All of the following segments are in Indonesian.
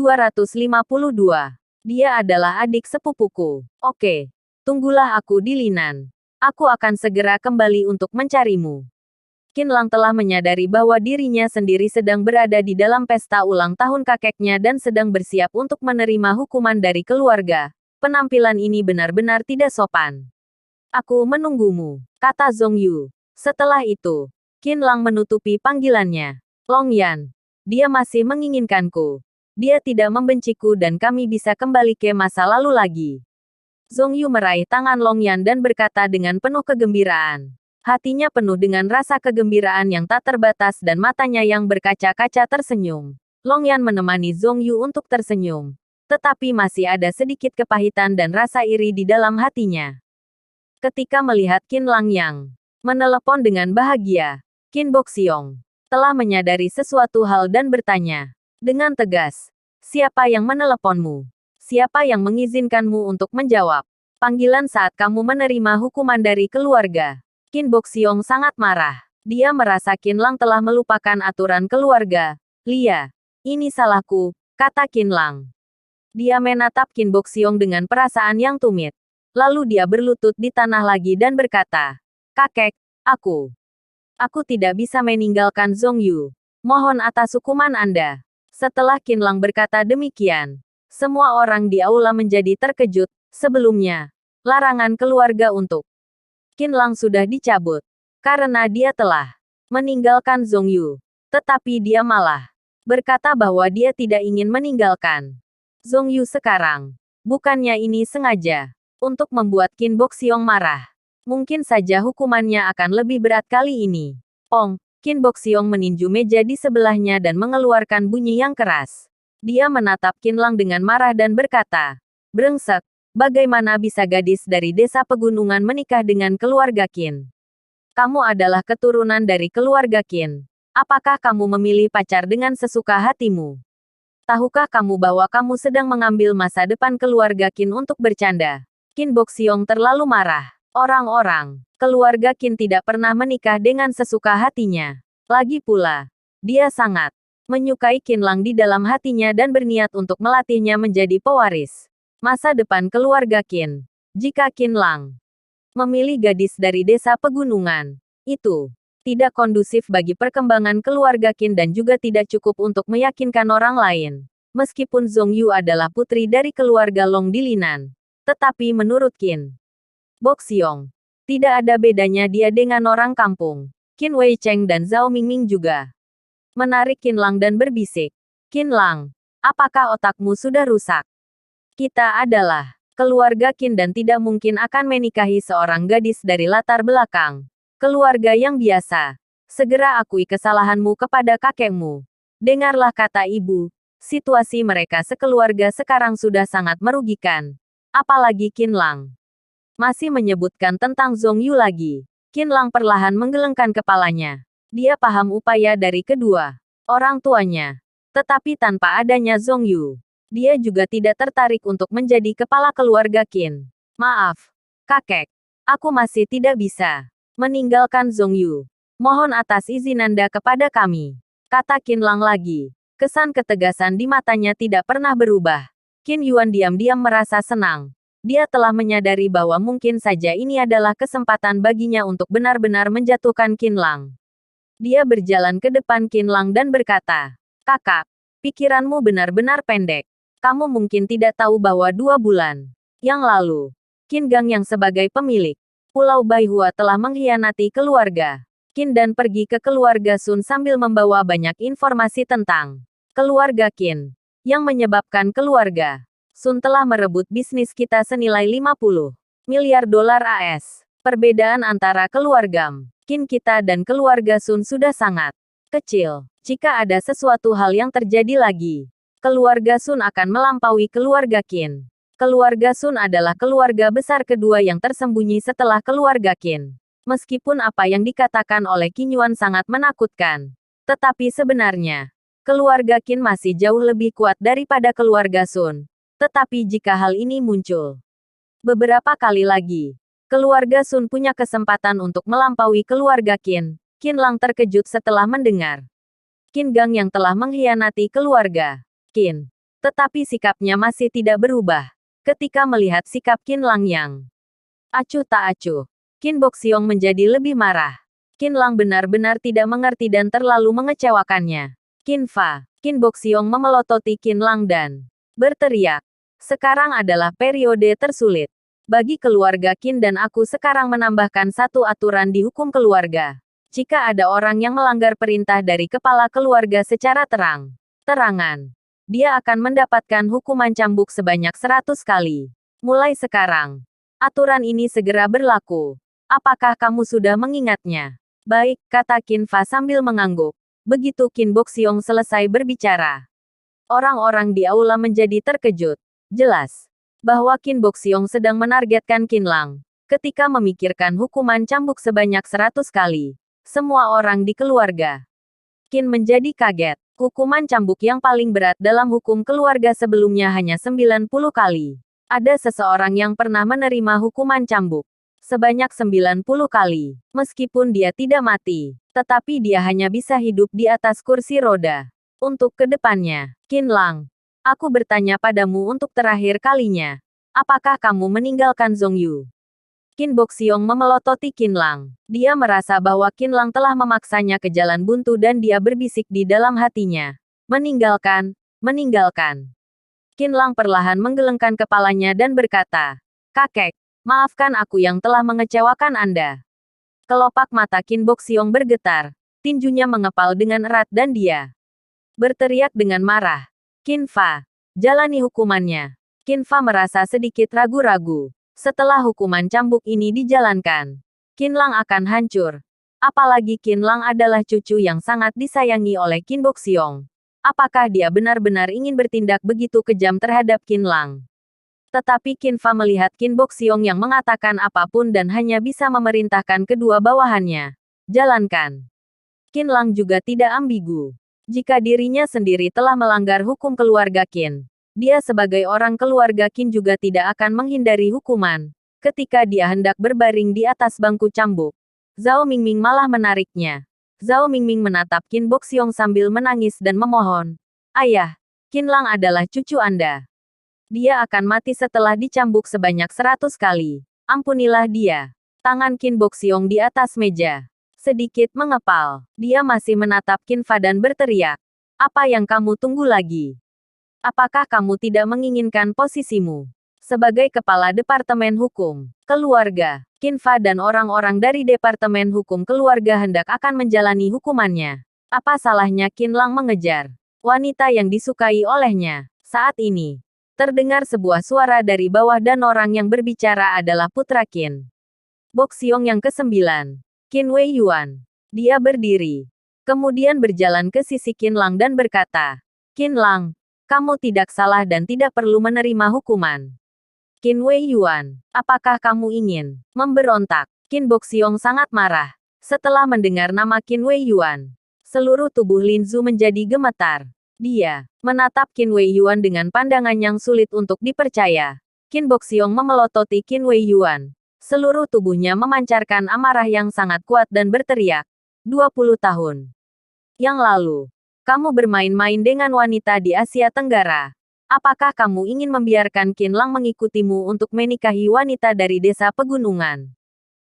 252. Dia adalah adik sepupuku. Oke. Tunggulah aku di Linan. Aku akan segera kembali untuk mencarimu. Qinlang telah menyadari bahwa dirinya sendiri sedang berada di dalam pesta ulang tahun kakeknya dan sedang bersiap untuk menerima hukuman dari keluarga. Penampilan ini benar-benar tidak sopan. Aku menunggumu, kata Zhong Yu. Setelah itu, Qinlang menutupi panggilannya. Long Yan. Dia masih menginginkanku. Dia tidak membenciku dan kami bisa kembali ke masa lalu lagi. Zhong Yu meraih tangan Long Yan dan berkata dengan penuh kegembiraan. Hatinya penuh dengan rasa kegembiraan yang tak terbatas dan matanya yang berkaca-kaca tersenyum. Long Yan menemani Zhong Yu untuk tersenyum. Tetapi masih ada sedikit kepahitan dan rasa iri di dalam hatinya. Ketika melihat Qinlang yang menelepon dengan bahagia, Qin Boxiong telah menyadari sesuatu hal dan bertanya dengan tegas, "Siapa yang meneleponmu? Siapa yang mengizinkanmu untuk menjawab panggilan saat kamu menerima hukuman dari keluarga?" Qin Boxiong sangat marah. Dia merasa Qinlang telah melupakan aturan keluarga. "Lia, ini salahku," kata Qinlang. Dia menatap Qin Boxiong dengan perasaan yang tumit. Lalu dia berlutut di tanah lagi dan berkata, "Kakek, aku tidak bisa meninggalkan Zhong Yu. Mohon atas hukuman Anda." Setelah Qinlang berkata demikian, semua orang di aula menjadi terkejut. Sebelumnya, larangan keluarga untuk Qinlang sudah dicabut karena dia telah meninggalkan Zhong Yu. Tetapi dia malah berkata bahwa dia tidak ingin meninggalkan Zhong Yu sekarang. Bukannya ini sengaja untuk membuat Qin Boxiong marah. Mungkin saja hukumannya akan lebih berat kali ini. Ong, Qin Boxiong meninju meja di sebelahnya dan mengeluarkan bunyi yang keras. Dia menatap Qinlang dengan marah dan berkata, "Brengsek, bagaimana bisa gadis dari desa pegunungan menikah dengan keluarga Qin? Kamu adalah keturunan dari keluarga Qin. Apakah kamu memilih pacar dengan sesuka hatimu? Tahukah kamu bahwa kamu sedang mengambil masa depan keluarga Qin untuk bercanda?" Qin Boxiong terlalu marah. Orang-orang keluarga Qin tidak pernah menikah dengan sesuka hatinya. Lagi pula, dia sangat menyukai Qinlang di dalam hatinya dan berniat untuk melatihnya menjadi pewaris masa depan keluarga Qin. Jika Qinlang memilih gadis dari desa pegunungan, itu tidak kondusif bagi perkembangan keluarga Qin dan juga tidak cukup untuk meyakinkan orang lain. Meskipun Zhong Yu adalah putri dari keluarga Long di Linan, tetapi menurut Qin Boxiong, tidak ada bedanya dia dengan orang kampung. Qin Wei Cheng dan Zhao Mingming juga menarik Qinlang dan berbisik, "Qinlang, apakah otakmu sudah rusak? Kita adalah keluarga Qin dan tidak mungkin akan menikahi seorang gadis dari latar belakang keluarga yang biasa. Segera akui kesalahanmu kepada kakekmu." Dengarlah kata ibu, situasi mereka sekeluarga sekarang sudah sangat merugikan. Apalagi Qinlang masih menyebutkan tentang Zhong Yu lagi. Qinlang perlahan menggelengkan kepalanya. Dia paham upaya dari kedua orang tuanya. Tetapi tanpa adanya Zhong Yu, dia juga tidak tertarik untuk menjadi kepala keluarga Qin. "Maaf, kakek. Aku masih tidak bisa meninggalkan Zhong Yu. Mohon atas izin Anda kepada kami," kata Qinlang lagi. Kesan ketegasan di matanya tidak pernah berubah. Qin Yuan diam-diam merasa senang. Dia telah menyadari bahwa mungkin saja ini adalah kesempatan baginya untuk benar-benar menjatuhkan Qinlang. Dia berjalan ke depan Qinlang dan berkata, "Kakak, pikiranmu benar-benar pendek. Kamu mungkin tidak tahu bahwa 2 bulan yang lalu, Qin Gang yang sebagai pemilik Pulau Baihua telah mengkhianati keluarga Qin dan pergi ke keluarga Sun sambil membawa banyak informasi tentang keluarga Qin, yang menyebabkan keluarga Sun telah merebut bisnis kita senilai 50 miliar dolar AS. Perbedaan antara keluarga Qin kita dan keluarga Sun sudah sangat kecil. Jika ada sesuatu hal yang terjadi lagi, keluarga Sun akan melampaui keluarga Qin. Keluarga Sun adalah keluarga besar kedua yang tersembunyi setelah keluarga Qin. Meskipun apa yang dikatakan oleh Qin Yuan sangat menakutkan, tetapi sebenarnya, keluarga Qin masih jauh lebih kuat daripada keluarga Sun. Tetapi jika hal ini muncul beberapa kali lagi, keluarga Sun punya kesempatan untuk melampaui keluarga Qin. Qinlang terkejut setelah mendengar Qin Gang yang telah mengkhianati keluarga Qin. Tetapi sikapnya masih tidak berubah. Ketika melihat sikap Qin Lang yang acuh tak acuh, Qin Boxiong menjadi lebih marah. Qin Lang benar-benar tidak mengerti dan terlalu mengecewakannya. Qin Fa, Qin Boxiong memelototi Qin Lang dan berteriak. Sekarang adalah periode tersulit. Bagi keluarga Qin dan aku sekarang menambahkan satu aturan di hukum keluarga. Jika ada orang yang melanggar perintah dari kepala keluarga secara terang-terangan, dia akan mendapatkan hukuman cambuk sebanyak 100 kali. Mulai sekarang, aturan ini segera berlaku. Apakah kamu sudah mengingatnya? Baik, kata Qin Fa sambil mengangguk. Begitu Qin Boxiong selesai berbicara, orang-orang di aula menjadi terkejut. Jelas bahwa Qin Boxiong sedang menargetkan Qin Lang. Ketika memikirkan hukuman cambuk sebanyak 100 kali, semua orang di keluarga Qin menjadi kaget. Hukuman cambuk yang paling berat dalam hukum keluarga sebelumnya hanya 90 kali. Ada seseorang yang pernah menerima hukuman cambuk sebanyak 90 kali. Meskipun dia tidak mati, tetapi dia hanya bisa hidup di atas kursi roda. Untuk kedepannya, Qin Lang, aku bertanya padamu untuk terakhir kalinya. Apakah kamu meninggalkan Zhongyu? Qin Boxiong memelototi Qin Lang. Dia merasa bahwa Qin Lang telah memaksanya ke jalan buntu dan dia berbisik di dalam hatinya. Meninggalkan, meninggalkan. Qin Lang perlahan menggelengkan kepalanya dan berkata, "Kakek, maafkan aku yang telah mengecewakan Anda." Kelopak mata Qin Boxiong bergetar. Tinjunya mengepal dengan erat dan dia berteriak dengan marah. "Qin Fa, jalani hukumannya." Qin Fa merasa sedikit ragu-ragu. Setelah hukuman cambuk ini dijalankan, Qin Lang akan hancur. Apalagi Qin Lang adalah cucu yang sangat disayangi oleh Qin Boxiong. Apakah dia benar-benar ingin bertindak begitu kejam terhadap Qin Lang? Tetapi Qin Fa melihat Qin Boxiong yang mengatakan apapun dan hanya bisa memerintahkan kedua bawahannya. Jalankan. Qin Lang juga tidak ambigu. Jika dirinya sendiri telah melanggar hukum keluarga Qin, dia sebagai orang keluarga Qin juga tidak akan menghindari hukuman. Ketika dia hendak berbaring di atas bangku cambuk, Zhao Mingming malah menariknya. Zhao Mingming menatap Qin Boxiong sambil menangis dan memohon. "Ayah, Qin Lang adalah cucu Anda. Dia akan mati setelah dicambuk sebanyak 100 kali. Ampunilah dia." Tangan Qin Boxiong di atas meja sedikit mengepal. Dia masih menatap Qin Fa dan berteriak. "Apa yang kamu tunggu lagi? Apakah kamu tidak menginginkan posisimu sebagai kepala Departemen Hukum Keluarga?" Qin Fa dan orang-orang dari Departemen Hukum Keluarga hendak akan menjalani hukumannya. Apa salahnya Qin Lang mengejar wanita yang disukai olehnya? Saat ini, terdengar sebuah suara dari bawah dan orang yang berbicara adalah putra Qin Boxiong yang ke-9, Qin Wei Yuan. Dia berdiri, kemudian berjalan ke sisi Qin Lang dan berkata, "Qin Lang, kamu tidak salah dan tidak perlu menerima hukuman." Qin Wei Yuan, apakah kamu ingin memberontak? Qin Boxiong sangat marah. Setelah mendengar nama Qin Wei Yuan, seluruh tubuh Lin Zu menjadi gemetar. Dia menatap Qin Wei Yuan dengan pandangan yang sulit untuk dipercaya. Qin Boxiong memelototi Qin Wei Yuan. Seluruh tubuhnya memancarkan amarah yang sangat kuat dan berteriak. 20 tahun yang lalu, kamu bermain-main dengan wanita di Asia Tenggara. Apakah kamu ingin membiarkan Qin Lang mengikutimu untuk menikahi wanita dari desa pegunungan?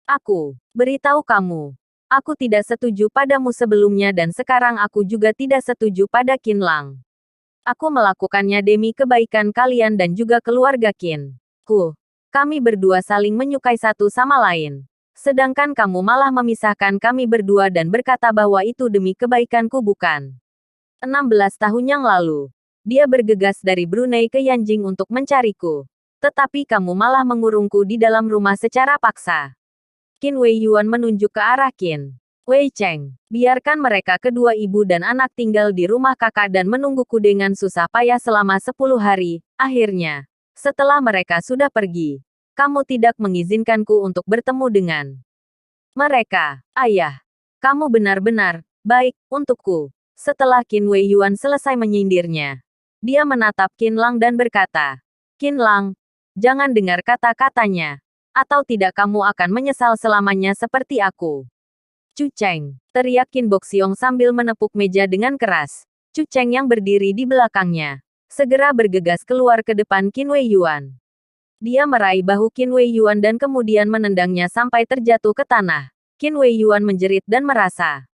Aku beritahu kamu, aku tidak setuju padamu sebelumnya dan sekarang aku juga tidak setuju pada Qin Lang. Aku melakukannya demi kebaikan kalian dan juga keluarga Qin. Kami berdua saling menyukai satu sama lain. Sedangkan kamu malah memisahkan kami berdua dan berkata bahwa itu demi kebaikanku bukan. 16 tahun yang lalu, dia bergegas dari Brunei ke Yanjing untuk mencariku. Tetapi kamu malah mengurungku di dalam rumah secara paksa. Qin Wei Yuan menunjuk ke arah Qin Wei Cheng. Biarkan mereka kedua ibu dan anak tinggal di rumah kakak dan menungguku dengan susah payah selama 10 hari. Akhirnya, setelah mereka sudah pergi, kamu tidak mengizinkanku untuk bertemu dengan mereka. Ayah, kamu benar-benar baik untukku. Setelah Qin Wei Yuan selesai menyindirnya, dia menatap Qin Lang dan berkata, "Qin Lang, jangan dengar kata-katanya, atau tidak kamu akan menyesal selamanya seperti aku." "Cu Cheng!" teriak Qin Boxiong sambil menepuk meja dengan keras. Cu Cheng yang berdiri di belakangnya segera bergegas keluar ke depan Qin Wei Yuan. Dia meraih bahu Qin Wei Yuan dan kemudian menendangnya sampai terjatuh ke tanah. Qin Wei Yuan menjerit dan merasa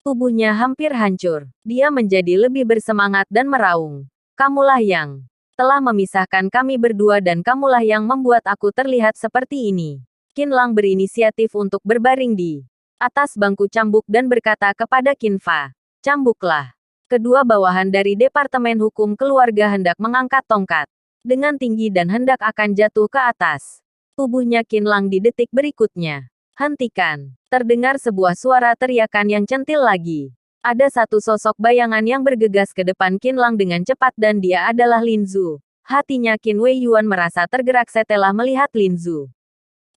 tubuhnya hampir hancur. Dia menjadi lebih bersemangat dan meraung. Kamulah yang telah memisahkan kami berdua dan kamulah yang membuat aku terlihat seperti ini. Qin Lang berinisiatif untuk berbaring di atas bangku cambuk dan berkata kepada Qin Fa, "Cambuklah." Kedua bawahan dari Departemen Hukum Keluarga hendak mengangkat tongkat dengan tinggi dan hendak akan jatuh ke atas tubuhnya Qin Lang di detik berikutnya. "Hentikan!" Terdengar sebuah suara teriakan yang centil lagi. Ada satu sosok bayangan yang bergegas ke depan Qin Lang dengan cepat dan dia adalah Lin Zu. Hatinya Qin Wei Yuan merasa tergerak setelah melihat Lin Zu.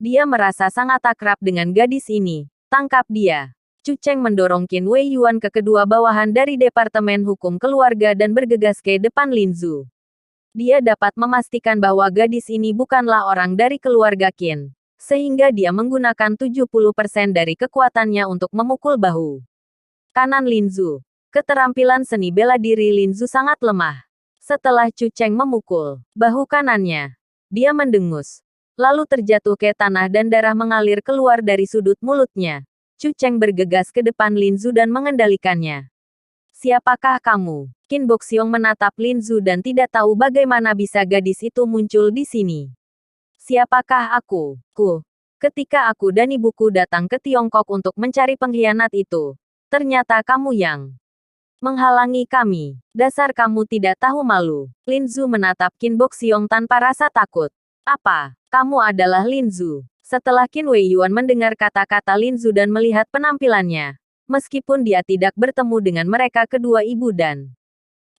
Dia merasa sangat akrab dengan gadis ini. Tangkap dia. Chu Cheng mendorong Qin Wei Yuan ke kedua bawahan dari Departemen Hukum Keluarga dan bergegas ke depan Lin Zu. Dia dapat memastikan bahwa gadis ini bukanlah orang dari keluarga Qin, sehingga dia menggunakan 70% dari kekuatannya untuk memukul bahu kanan Lin Zu. Keterampilan seni bela diri Lin Zu sangat lemah. Setelah Chu Cheng memukul bahu kanannya, dia mendengus, lalu terjatuh ke tanah dan darah mengalir keluar dari sudut mulutnya. Chu Cheng bergegas ke depan Lin Zu dan mengendalikannya. "Siapakah kamu?" Qin Boxiong menatap Lin Zu dan tidak tahu bagaimana bisa gadis itu muncul di sini. "Siapakah aku?" Ketika aku dan ibuku datang ke Tiongkok untuk mencari pengkhianat itu, ternyata kamu yang menghalangi kami. Dasar kamu tidak tahu malu." Lin Zu menatap Qin Boxiong tanpa rasa takut. "Apa? Kamu adalah Lin Zu?" Setelah Qin Wei Yuan mendengar kata-kata Lin Zu dan melihat penampilannya, meskipun dia tidak bertemu dengan mereka kedua ibu dan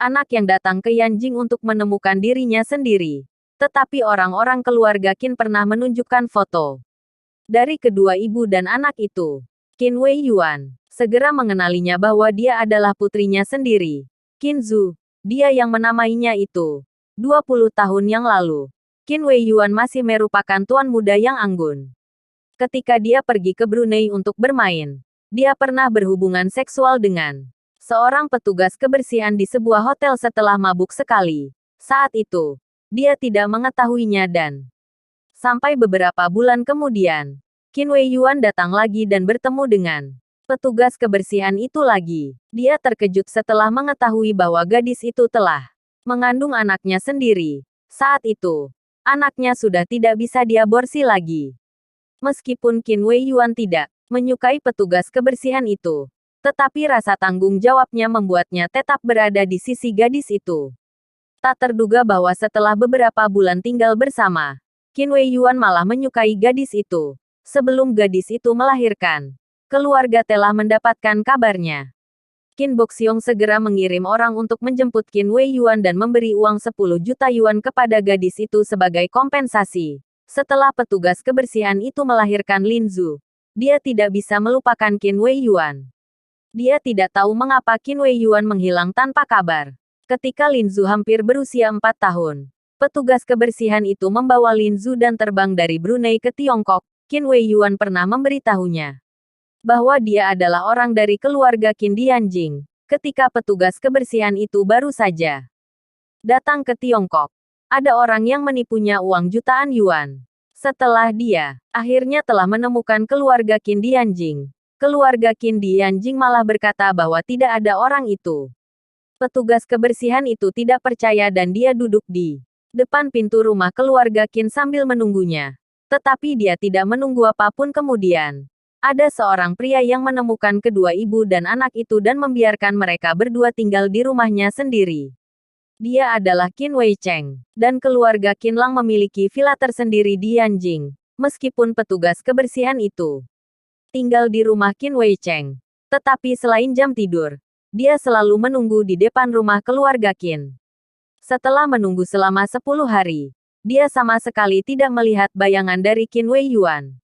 anak yang datang ke Yanjing untuk menemukan dirinya sendiri, tetapi orang-orang keluarga Qin pernah menunjukkan foto dari kedua ibu dan anak itu. Qin Wei Yuan segera mengenalinya bahwa dia adalah putrinya sendiri, Qin Zu. Dia yang menamainya itu 20 tahun yang lalu. Qin Wei Yuan masih merupakan tuan muda yang anggun. Ketika dia pergi ke Brunei untuk bermain, dia pernah berhubungan seksual dengan seorang petugas kebersihan di sebuah hotel setelah mabuk sekali. Saat itu, dia tidak mengetahuinya dan sampai beberapa bulan kemudian, Qin Wei Yuan datang lagi dan bertemu dengan petugas kebersihan itu lagi. Dia terkejut setelah mengetahui bahwa gadis itu telah mengandung anaknya sendiri. Saat itu, anaknya sudah tidak bisa diaborsi lagi. Meskipun Qin Wei Yuan tidak menyukai petugas kebersihan itu, tetapi rasa tanggung jawabnya membuatnya tetap berada di sisi gadis itu. Tak terduga bahwa setelah beberapa bulan tinggal bersama, Qin Wei Yuan malah menyukai gadis itu. Sebelum gadis itu melahirkan, keluarga telah mendapatkan kabarnya. Qin Boxiong segera mengirim orang untuk menjemput Qin Wei Yuan dan memberi uang 10 juta yuan kepada gadis itu sebagai kompensasi. Setelah petugas kebersihan itu melahirkan Lin Zu, dia tidak bisa melupakan Qin Wei Yuan. Dia tidak tahu mengapa Qin Wei Yuan menghilang tanpa kabar. Ketika Lin Zu hampir berusia 4 tahun, petugas kebersihan itu membawa Lin Zu dan terbang dari Brunei ke Tiongkok. Qin Wei Yuan pernah memberitahunya bahwa dia adalah orang dari keluarga Qin di Yanjing. Ketika petugas kebersihan itu baru saja datang ke Tiongkok, ada orang yang menipunya uang jutaan yuan. Setelah dia akhirnya telah menemukan keluarga Qin di Yanjing, keluarga Qin di Yanjing malah berkata bahwa tidak ada orang itu. Petugas kebersihan itu tidak percaya dan dia duduk di depan pintu rumah keluarga Qin sambil menunggunya. Tetapi dia tidak menunggu apapun kemudian. Ada seorang pria yang menemukan kedua ibu dan anak itu dan membiarkan mereka berdua tinggal di rumahnya sendiri. Dia adalah Qin Wei Cheng, dan keluarga Qin Lang memiliki villa tersendiri di Yanjing. Meskipun petugas kebersihan itu tinggal di rumah Qin Wei Cheng, tetapi selain jam tidur, dia selalu menunggu di depan rumah keluarga Qin. Setelah menunggu selama 10 hari, dia sama sekali tidak melihat bayangan dari Qin Wei Yuan.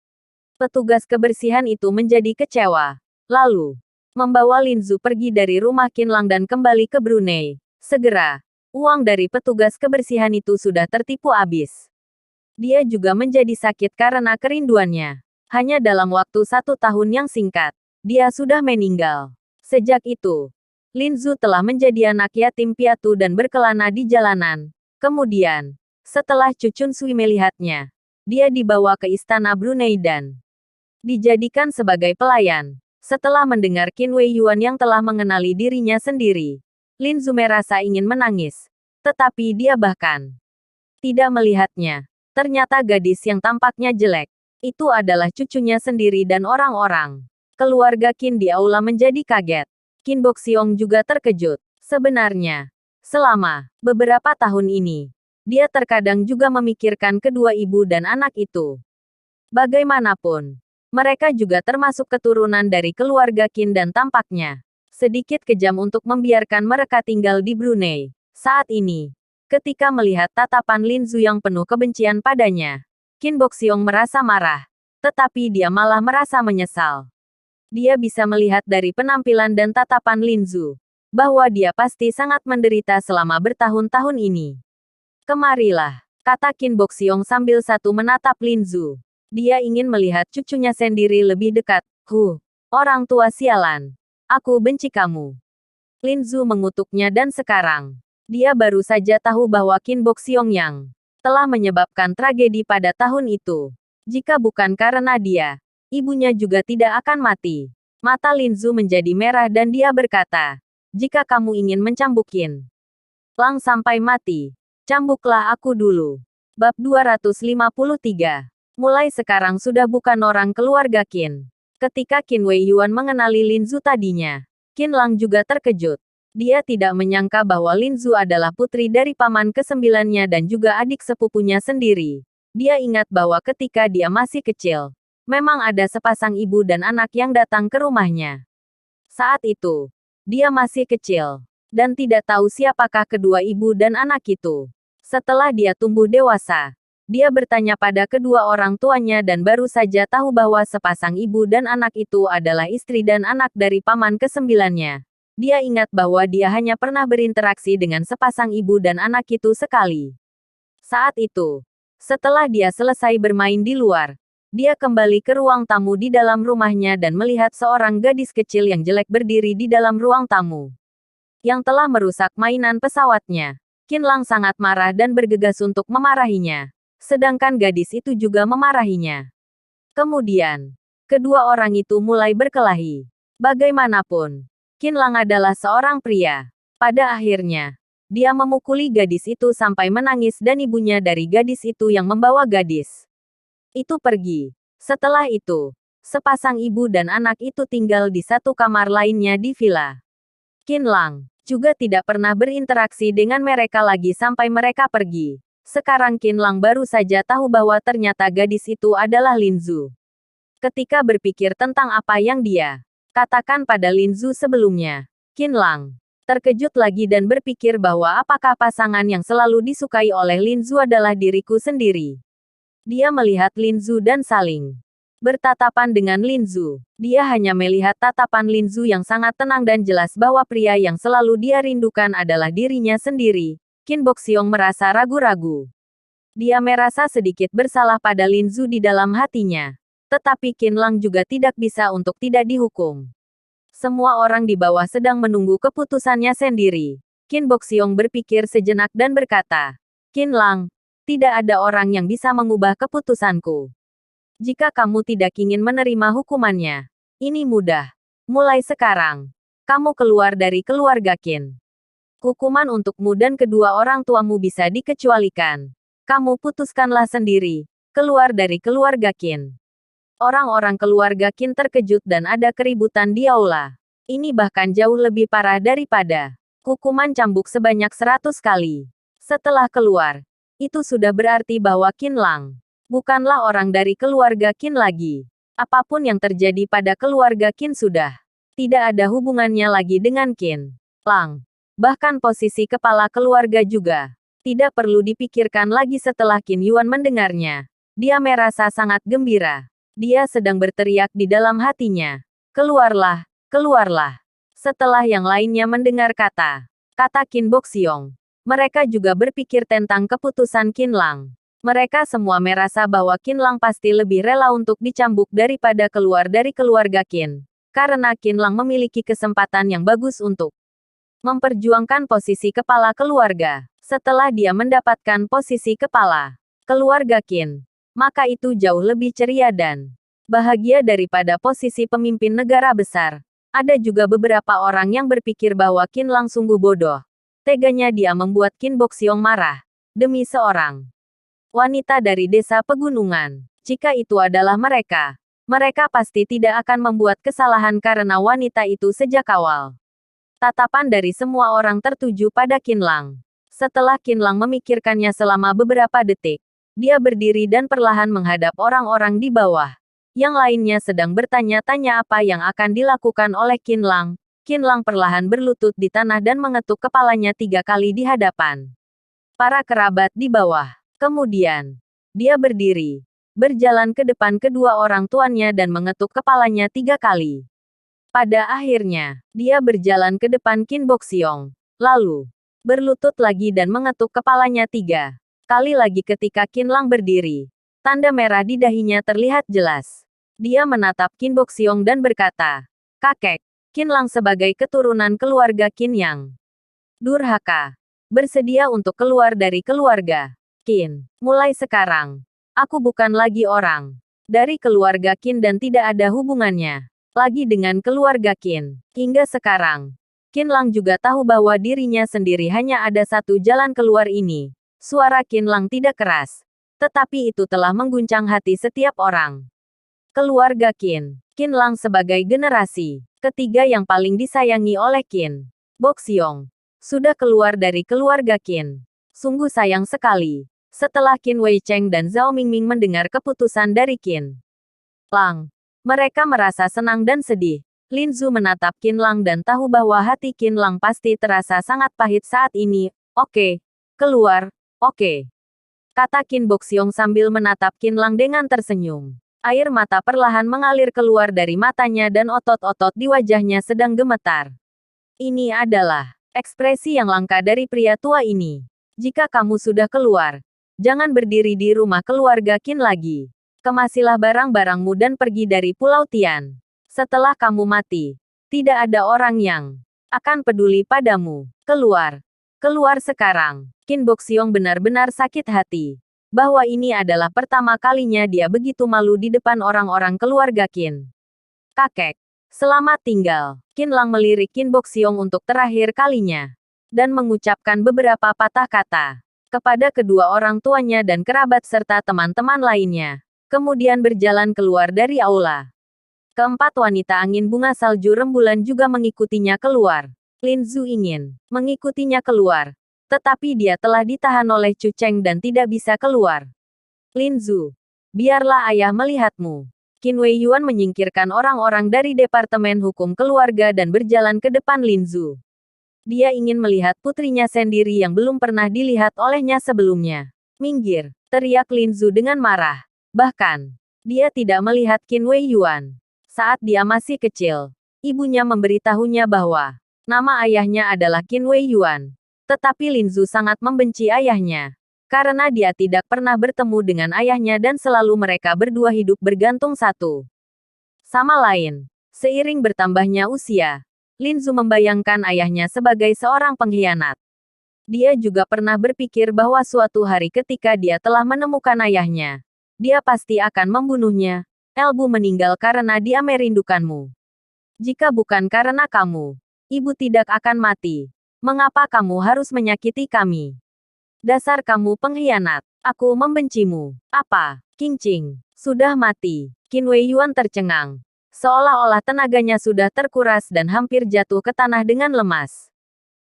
Petugas kebersihan itu menjadi kecewa, lalu membawa Lin Zu pergi dari rumah Qin Lang dan kembali ke Brunei. Segera, uang dari petugas kebersihan itu sudah tertipu habis. Dia juga menjadi sakit karena kerinduannya. Hanya dalam waktu 1 tahun yang singkat, dia sudah meninggal. Sejak itu, Lin Zu telah menjadi anak yatim piatu dan berkelana di jalanan. Kemudian, setelah Chu Chun Sui melihatnya, dia dibawa ke istana Brunei dan dijadikan sebagai pelayan. Setelah mendengar Qin Wei Yuan yang telah mengenali dirinya sendiri, Lin Zu merasa ingin menangis. Tetapi dia bahkan tidak melihatnya. Ternyata gadis yang tampaknya jelek, itu adalah cucunya sendiri dan orang-orang keluarga Qin di aula menjadi kaget. Qin Boxiong juga terkejut. Sebenarnya, selama beberapa tahun ini, dia terkadang juga memikirkan kedua ibu dan anak itu. Bagaimanapun, mereka juga termasuk keturunan dari keluarga Qin dan tampaknya sedikit kejam untuk membiarkan mereka tinggal di Brunei. Saat ini, ketika melihat tatapan Lin Zu yang penuh kebencian padanya, Qin Boxiong merasa marah, tetapi dia malah merasa menyesal. Dia bisa melihat dari penampilan dan tatapan Lin Zu bahwa dia pasti sangat menderita selama bertahun-tahun ini. Kemarilah, kata Qin Boxiong sambil satu menatap Lin Zu. Dia ingin melihat cucunya sendiri lebih dekat. Orang tua sialan. Aku benci kamu. Lin Zu mengutuknya dan sekarang, dia baru saja tahu bahwa Qin Boxiong yang telah menyebabkan tragedi pada tahun itu. Jika bukan karena dia, ibunya juga tidak akan mati. Mata Lin Zu menjadi merah dan dia berkata, jika kamu ingin mencambuk Qin Lang sampai mati, cambuklah aku dulu. Bab 253. Mulai sekarang sudah bukan orang keluarga Qin. Ketika Qin Wei Yuan mengenali Lin Zu tadinya, Qin Lang juga terkejut. Dia tidak menyangka bahwa Lin Zu adalah putri dari paman kesembilannya dan juga adik sepupunya sendiri. Dia ingat bahwa ketika dia masih kecil, memang ada sepasang ibu dan anak yang datang ke rumahnya. Saat itu, dia masih kecil, dan tidak tahu siapakah kedua ibu dan anak itu. Setelah dia tumbuh dewasa, dia bertanya pada kedua orang tuanya dan baru saja tahu bahwa sepasang ibu dan anak itu adalah istri dan anak dari paman kesembilannya. Dia ingat bahwa dia hanya pernah berinteraksi dengan sepasang ibu dan anak itu sekali. Saat itu, setelah dia selesai bermain di luar, dia kembali ke ruang tamu di dalam rumahnya dan melihat seorang gadis kecil yang jelek berdiri di dalam ruang tamu, yang telah merusak mainan pesawatnya. Qin Lang sangat marah dan bergegas untuk memarahinya, sedangkan gadis itu juga memarahinya. Kemudian, kedua orang itu mulai berkelahi. Bagaimanapun, Qin Lang adalah seorang pria. Pada akhirnya, dia memukuli gadis itu sampai menangis dan ibunya dari gadis itu yang membawa gadis itu pergi. Setelah itu, sepasang ibu dan anak itu tinggal di satu kamar lainnya di villa. Qin Lang juga tidak pernah berinteraksi dengan mereka lagi sampai mereka pergi. Sekarang Qin Lang baru saja tahu bahwa ternyata gadis itu adalah Lin Zu. Ketika berpikir tentang apa yang dia katakan pada Lin Zu sebelumnya, Qin Lang terkejut lagi dan berpikir bahwa apakah pasangan yang selalu disukai oleh Lin Zu adalah diriku sendiri. Dia melihat Lin Zu dan saling bertatapan dengan Lin Zu. Dia hanya melihat tatapan Lin Zu yang sangat tenang dan jelas bahwa pria yang selalu dia rindukan adalah dirinya sendiri. Qin Boxiong merasa ragu-ragu. Dia merasa sedikit bersalah pada Lin Zu di dalam hatinya. Tetapi Qin Lang juga tidak bisa untuk tidak dihukum. Semua orang di bawah sedang menunggu keputusannya sendiri. Qin Boxiong berpikir sejenak dan berkata, Qin Lang, tidak ada orang yang bisa mengubah keputusanku. Jika kamu tidak ingin menerima hukumannya, ini mudah. Mulai sekarang, kamu keluar dari keluarga Qin. Hukuman untukmu dan kedua orang tuamu bisa dikecualikan. Kamu putuskanlah sendiri, keluar dari keluarga Qin. Orang-orang keluarga Qin terkejut dan ada keributan di aula. Ini bahkan jauh lebih parah daripada hukuman cambuk sebanyak 100 kali. Setelah keluar, itu sudah berarti bahwa Qin Lang bukanlah orang dari keluarga Qin lagi. Apapun yang terjadi pada keluarga Qin sudah tidak ada hubungannya lagi dengan Qin Lang. Bahkan posisi kepala keluarga juga tidak perlu dipikirkan lagi setelah Qin Yuan mendengarnya. Dia merasa sangat gembira. Dia sedang berteriak di dalam hatinya. Keluarlah, keluarlah. Setelah yang lainnya mendengar kata Qin Boxiong, mereka juga berpikir tentang keputusan Qin Lang. Mereka semua merasa bahwa Qin Lang pasti lebih rela untuk dicambuk daripada keluar dari keluarga Qin. Karena Qin Lang memiliki kesempatan yang bagus untuk memperjuangkan posisi kepala keluarga. Setelah dia mendapatkan posisi kepala keluarga Qin, maka itu jauh lebih ceria dan bahagia daripada posisi pemimpin negara besar. Ada juga beberapa orang yang berpikir bahwa Qin Lang sungguh bodoh. Teganya dia membuat Qin Boxiong marah. Demi seorang wanita dari desa pegunungan. Jika itu adalah mereka, mereka pasti tidak akan membuat kesalahan karena wanita itu sejak awal. Tatapan dari semua orang tertuju pada Qin Lang. Setelah Qin Lang memikirkannya selama beberapa detik, dia berdiri dan perlahan menghadap orang-orang di bawah. Yang lainnya sedang bertanya-tanya apa yang akan dilakukan oleh Qin Lang. Qin Lang perlahan berlutut di tanah dan mengetuk kepalanya 3 kali di hadapan para kerabat di bawah. Kemudian, dia berdiri, berjalan ke depan kedua orang tuannya dan mengetuk kepalanya 3 kali. Pada akhirnya, dia berjalan ke depan Qin Boxiong, lalu berlutut lagi dan mengetuk kepalanya 3 kali lagi ketika Qin Lang berdiri. Tanda merah di dahinya terlihat jelas. Dia menatap Qin Boxiong dan berkata, "Kakek, Qin Lang sebagai keturunan keluarga Qin yang durhaka, bersedia untuk keluar dari keluarga Qin. Mulai sekarang, aku bukan lagi orang dari keluarga Qin dan tidak ada hubungannya lagi dengan keluarga Qin. Hingga sekarang, Qin Lang juga tahu bahwa dirinya sendiri hanya ada satu jalan keluar ini." Suara Qin Lang tidak keras, tetapi itu telah mengguncang hati setiap orang. Keluarga Qin. Qin Lang sebagai generasi ketiga yang paling disayangi oleh Qin Boxiong, sudah keluar dari keluarga Qin. Sungguh sayang sekali. Setelah Qin Weicheng dan Zhao Mingming mendengar keputusan dari Qin Lang, mereka merasa senang dan sedih. Lin Zhu menatap Qin Lang dan tahu bahwa hati Qin Lang pasti terasa sangat pahit saat ini. "Oke, keluar, oke," kata Qin Boxiong sambil menatap Qin Lang dengan tersenyum. Air mata perlahan mengalir keluar dari matanya dan otot-otot di wajahnya sedang gemetar. Ini adalah ekspresi yang langka dari pria tua ini. "Jika kamu sudah keluar, jangan berdiri di rumah keluarga Qin lagi. Kemasilah barang-barangmu dan pergi dari Pulau Tian. Setelah kamu mati, tidak ada orang yang akan peduli padamu. Keluar. Keluar sekarang." Qin Boxiong benar-benar sakit hati. Bahwa ini adalah pertama kalinya dia begitu malu di depan orang-orang keluarga Qin. "Kakek, selamat tinggal." Qin Lang melirik Qin Boxiong untuk terakhir kalinya. Dan mengucapkan beberapa patah kata kepada kedua orang tuanya dan kerabat serta teman-teman lainnya. Kemudian berjalan keluar dari aula. Keempat wanita angin bunga salju rembulan juga mengikutinya keluar. Lin Zhu ingin mengikutinya keluar, tetapi dia telah ditahan oleh Chu Cheng dan tidak bisa keluar. "Lin Zhu, biarlah ayah melihatmu." Qin Wei Yuan menyingkirkan orang-orang dari Departemen Hukum Keluarga dan berjalan ke depan Lin Zhu. Dia ingin melihat putrinya sendiri yang belum pernah dilihat olehnya sebelumnya. "Minggir!" teriak Lin Zhu dengan marah. Bahkan, dia tidak melihat Qin Wei Yuan. Saat dia masih kecil, ibunya memberitahunya bahwa nama ayahnya adalah Qin Wei Yuan. Tetapi Lin Zhu sangat membenci ayahnya. Karena dia tidak pernah bertemu dengan ayahnya dan selalu mereka berdua hidup bergantung satu sama lain. Seiring bertambahnya usia, Lin Zhu membayangkan ayahnya sebagai seorang pengkhianat. Dia juga pernah berpikir bahwa suatu hari ketika dia telah menemukan ayahnya, dia pasti akan membunuhnya. "Elbu meninggal karena dia merindukanmu. Jika bukan karena kamu, ibu tidak akan mati. Mengapa kamu harus menyakiti kami? Dasar kamu pengkhianat. Aku membencimu." "Apa? Qing Qing sudah mati?" Qin Wei Yuan tercengang. Seolah-olah tenaganya sudah terkuras dan hampir jatuh ke tanah dengan lemas.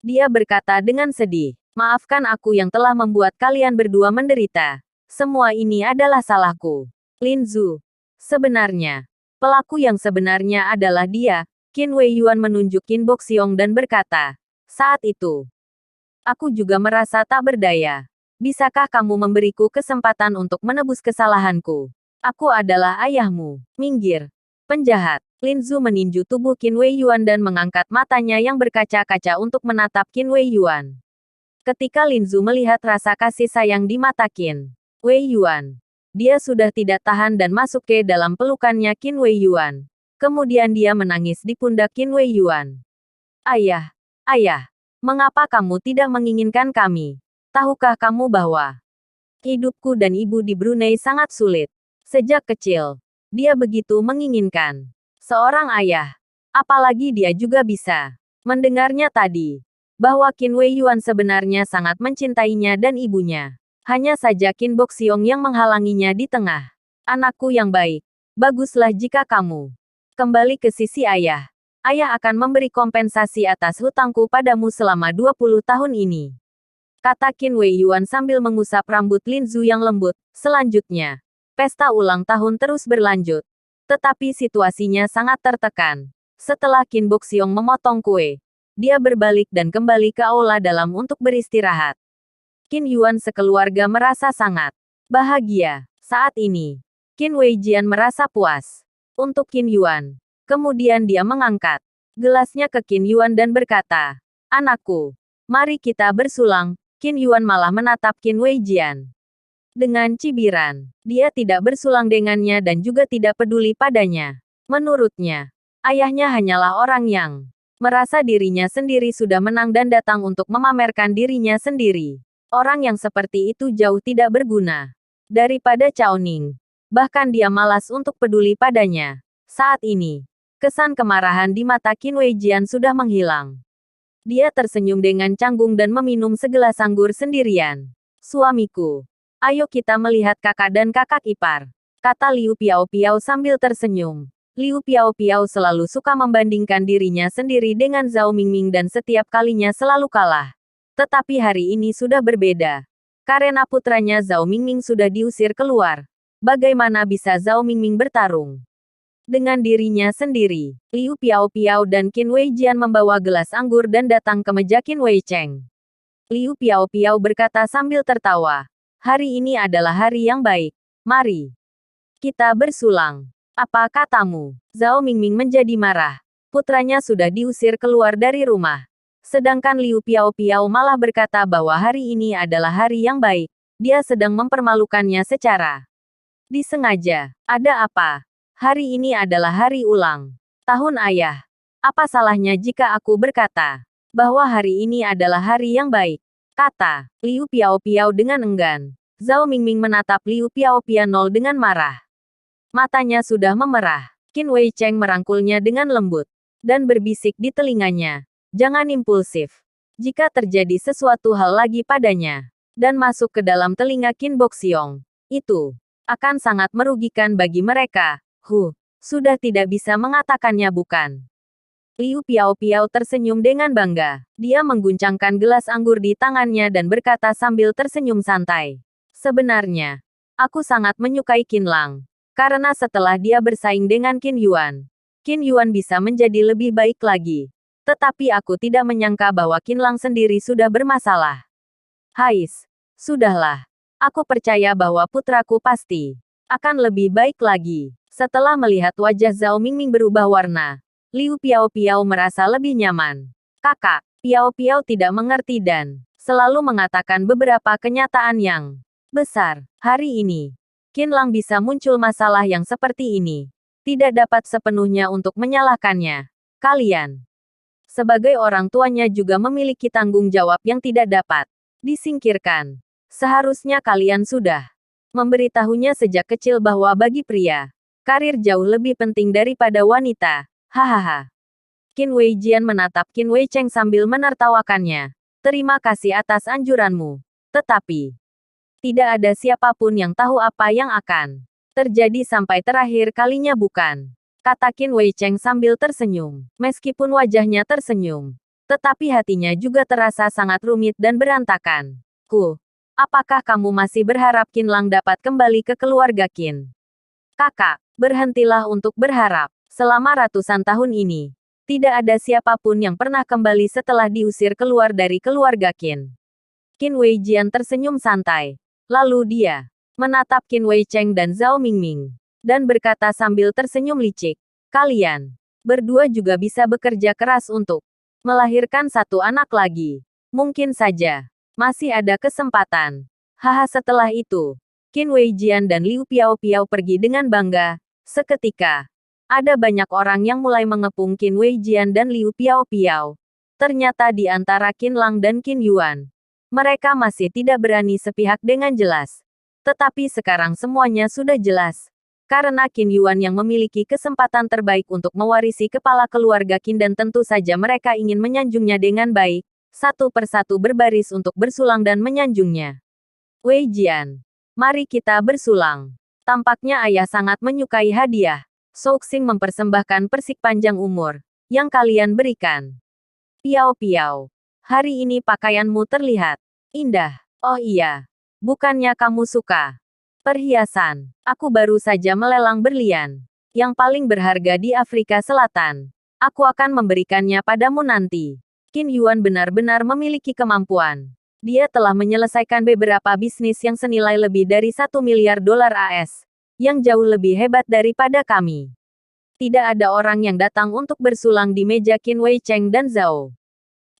Dia berkata dengan sedih, "Maafkan aku yang telah membuat kalian berdua menderita. Semua ini adalah salahku." "Lin Zhu, sebenarnya, pelaku yang sebenarnya adalah dia." Qin Wei Yuan menunjuk Qin Boxiong dan berkata, "Saat itu, aku juga merasa tak berdaya. Bisakah kamu memberiku kesempatan untuk menebus kesalahanku? Aku adalah ayahmu. Minggir, penjahat." Lin Zhu meninju tubuh Qin Wei Yuan dan mengangkat matanya yang berkaca-kaca untuk menatap Qin Wei Yuan. Ketika Lin Zhu melihat rasa kasih sayang di mata Qin Wei Yuan, dia sudah tidak tahan dan masuk ke dalam pelukannya Qin Wei Yuan. Kemudian dia menangis di pundak Qin Wei Yuan. "Ayah, ayah." Mengapa kamu tidak menginginkan kami? Tahukah kamu bahwa hidupku dan ibu di Brunei sangat sulit? Sejak kecil, dia begitu menginginkan seorang ayah. Apalagi dia juga bisa mendengarnya tadi, bahwa Qin Wei Yuan sebenarnya sangat mencintainya dan ibunya. Hanya saja Qin Boxiong yang menghalanginya di tengah. Anakku yang baik, baguslah jika kamu kembali ke sisi ayah. Ayah akan memberi kompensasi atas hutangku padamu selama 20 tahun ini. Kata Qin Wei Yuan sambil mengusap rambut Lin Zhu yang lembut. Selanjutnya, pesta ulang tahun terus berlanjut. Tetapi situasinya sangat tertekan. Setelah Qin Boxiong memotong kue, dia berbalik dan kembali ke aula dalam untuk beristirahat. Qin Yuan sekeluarga merasa sangat bahagia. Saat ini, Qin Wei Jian merasa puas. Untuk Qin Yuan. Kemudian dia mengangkat gelasnya ke Qin Yuan dan berkata, "Anakku, mari kita bersulang." Qin Yuan malah menatap Qin Wei Jian dengan cibiran. Dia tidak bersulang dengannya dan juga tidak peduli padanya. Menurutnya, ayahnya hanyalah orang yang merasa dirinya sendiri sudah menang dan datang untuk memamerkan dirinya sendiri. Orang yang seperti itu jauh tidak berguna daripada Cao Ning. Bahkan dia malas untuk peduli padanya. Saat ini, kesan kemarahan di mata Qin Wei Jian sudah menghilang. Dia tersenyum dengan canggung dan meminum segelas anggur sendirian. "Suamiku, ayo kita melihat kakak dan kakak ipar," kata Liu Piao Piao sambil tersenyum. Liu Piao Piao selalu suka membandingkan dirinya sendiri dengan Zhao Mingming dan setiap kalinya selalu kalah. Tetapi hari ini sudah berbeda. Karena putranya Zhao Mingming sudah diusir keluar. Bagaimana bisa Zhao Mingming bertarung dengan dirinya sendiri? Liu Piao Piao dan Qin Wei Jian membawa gelas anggur dan datang ke meja Qin Wei Cheng. Liu Piao Piao berkata sambil tertawa, "Hari ini adalah hari yang baik. Mari kita bersulang. Apa katamu?" Zhao Mingming menjadi marah. Putranya sudah diusir keluar dari rumah. Sedangkan Liu Piao Piao malah berkata bahwa hari ini adalah hari yang baik. Dia sedang mempermalukannya secara disengaja. Ada apa? Hari ini adalah hari ulang tahun ayah. Apa salahnya jika aku berkata bahwa hari ini adalah hari yang baik? Kata Liu Piao Piao dengan enggan. Zhao Mingming menatap Liu Piao Piao dengan marah. Matanya sudah memerah. Qin Wei Cheng merangkulnya dengan lembut dan berbisik di telinganya, "Jangan impulsif. Jika terjadi sesuatu hal lagi padanya dan masuk ke dalam telinga Qin Boxiong, itu akan sangat merugikan bagi mereka." Sudah tidak bisa mengatakannya bukan? Liu Piao Piao tersenyum dengan bangga. Dia mengguncangkan gelas anggur di tangannya dan berkata sambil tersenyum santai, "Sebenarnya, aku sangat menyukai Qin Lang. Karena setelah dia bersaing dengan Qin Yuan bisa menjadi lebih baik lagi. Tetapi aku tidak menyangka bahwa Qin Lang sendiri sudah bermasalah. Sudahlah. Aku percaya bahwa putraku pasti akan lebih baik lagi." Setelah melihat wajah Zhao Mingming berubah warna, Liu Piao Piao merasa lebih nyaman. Kakak, Piao Piao tidak mengerti dan selalu mengatakan beberapa kenyataan yang besar. Hari ini, Qin Lang bisa muncul masalah yang seperti ini. Tidak dapat sepenuhnya untuk menyalahkannya. Kalian, sebagai orang tuanya juga memiliki tanggung jawab yang tidak dapat disingkirkan. Seharusnya kalian sudah memberitahunya sejak kecil bahwa bagi pria, karir jauh lebih penting daripada wanita. Hahaha. Qin Wei Jian menatap Qin Wei Cheng sambil menertawakannya. "Terima kasih atas anjuranmu. Tetapi, tidak ada siapapun yang tahu apa yang akan terjadi sampai terakhir kalinya bukan?" Kata Qin Wei Cheng sambil tersenyum. Meskipun wajahnya tersenyum, tetapi hatinya juga terasa sangat rumit dan berantakan. Apakah kamu masih berharap Qin Lang dapat kembali ke keluarga Qin? Kakak, berhentilah untuk berharap. Selama ratusan tahun ini, tidak ada siapapun yang pernah kembali setelah diusir keluar dari keluarga Qin. Qin Wei Jian tersenyum santai. Lalu dia menatap Qin Wei Cheng dan Zhao Mingming dan berkata sambil tersenyum licik, "Kalian berdua juga bisa bekerja keras untuk melahirkan satu anak lagi. Mungkin saja masih ada kesempatan." Setelah itu, Qin Wei Jian dan Liu Piao Piao pergi dengan bangga. Seketika, ada banyak orang yang mulai mengepung Qin Wei Jian dan Liu Piao Piao. Ternyata di antara Qin Lang dan Qin Yuan, mereka masih tidak berani sepihak dengan jelas. Tetapi sekarang semuanya sudah jelas. Karena Qin Yuan yang memiliki kesempatan terbaik untuk mewarisi kepala keluarga Qin dan tentu saja mereka ingin menyanjungnya dengan baik, satu persatu berbaris untuk bersulang dan menyanjungnya. Wei Jian, mari kita bersulang. Tampaknya ayah sangat menyukai hadiah. Souxing mempersembahkan persik panjang umur yang kalian berikan. Piao Piao, hari ini pakaianmu terlihat indah. Oh iya, bukannya kamu suka perhiasan? Aku baru saja melelang berlian yang paling berharga di Afrika Selatan. Aku akan memberikannya padamu nanti. Qin Yuan benar-benar memiliki kemampuan. Dia telah menyelesaikan beberapa bisnis yang senilai lebih dari 1 miliar dolar AS, yang jauh lebih hebat daripada kami. Tidak ada orang yang datang untuk bersulang di meja Qin Wei Cheng dan Zhao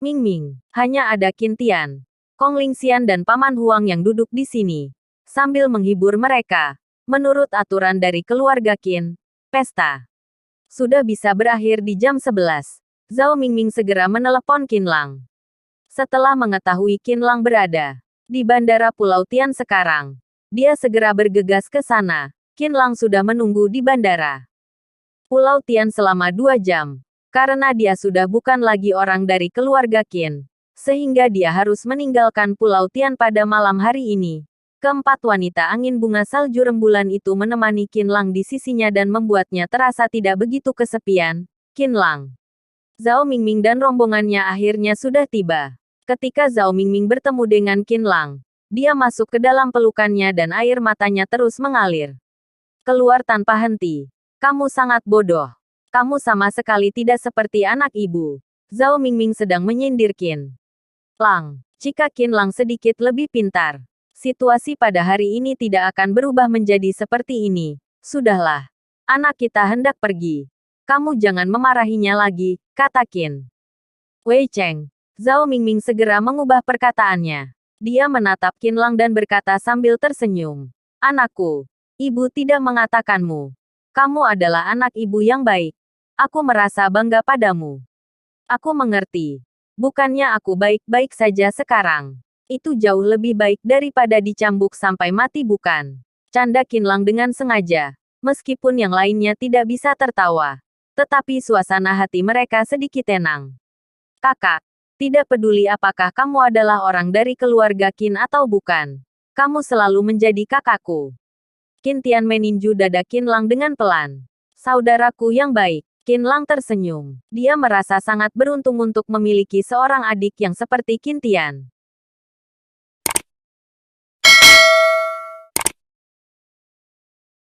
Ming Ming. Hanya ada Qin Tian, Kong Lingxian dan Paman Huang yang duduk di sini, sambil menghibur mereka. Menurut aturan dari keluarga Qin, pesta sudah bisa berakhir di jam 11. Zhao Mingming segera menelepon Qin Lang. Setelah mengetahui Qin Lang berada di Bandara Pulau Tian sekarang, dia segera bergegas ke sana. Qin Lang sudah menunggu di bandara Pulau Tian selama 2 jam. Karena dia sudah bukan lagi orang dari keluarga Qin, sehingga dia harus meninggalkan Pulau Tian pada malam hari ini. Keempat wanita angin bunga salju rembulan itu menemani Qin Lang di sisinya dan membuatnya terasa tidak begitu kesepian. Qin Lang, Zhao Mingming dan rombongannya akhirnya sudah tiba. Ketika Zhao Mingming bertemu dengan Qin Lang, dia masuk ke dalam pelukannya dan air matanya terus mengalir keluar tanpa henti. Kamu sangat bodoh. Kamu sama sekali tidak seperti anak ibu. Zhao Mingming sedang menyindir Qin Lang. Jika Qin Lang sedikit lebih pintar, situasi pada hari ini tidak akan berubah menjadi seperti ini. Sudahlah. Anak kita hendak pergi. Kamu jangan memarahinya lagi, kata Qin Wei Cheng. Zhao Mingming segera mengubah perkataannya. Dia menatap Qin Lang dan berkata sambil tersenyum. Anakku, ibu tidak mengatakanmu. Kamu adalah anak ibu yang baik. Aku merasa bangga padamu. Aku mengerti. Bukannya aku baik-baik saja sekarang. Itu jauh lebih baik daripada dicambuk sampai mati bukan? Canda Qin Lang dengan sengaja. Meskipun yang lainnya tidak bisa tertawa. Tetapi suasana hati mereka sedikit tenang. Kakak, tidak peduli apakah kamu adalah orang dari keluarga Qin atau bukan. Kamu selalu menjadi kakakku. Qin Tian meninju dada Qin Lang dengan pelan. Saudaraku yang baik. Qin Lang tersenyum. Dia merasa sangat beruntung untuk memiliki seorang adik yang seperti Qin Tian.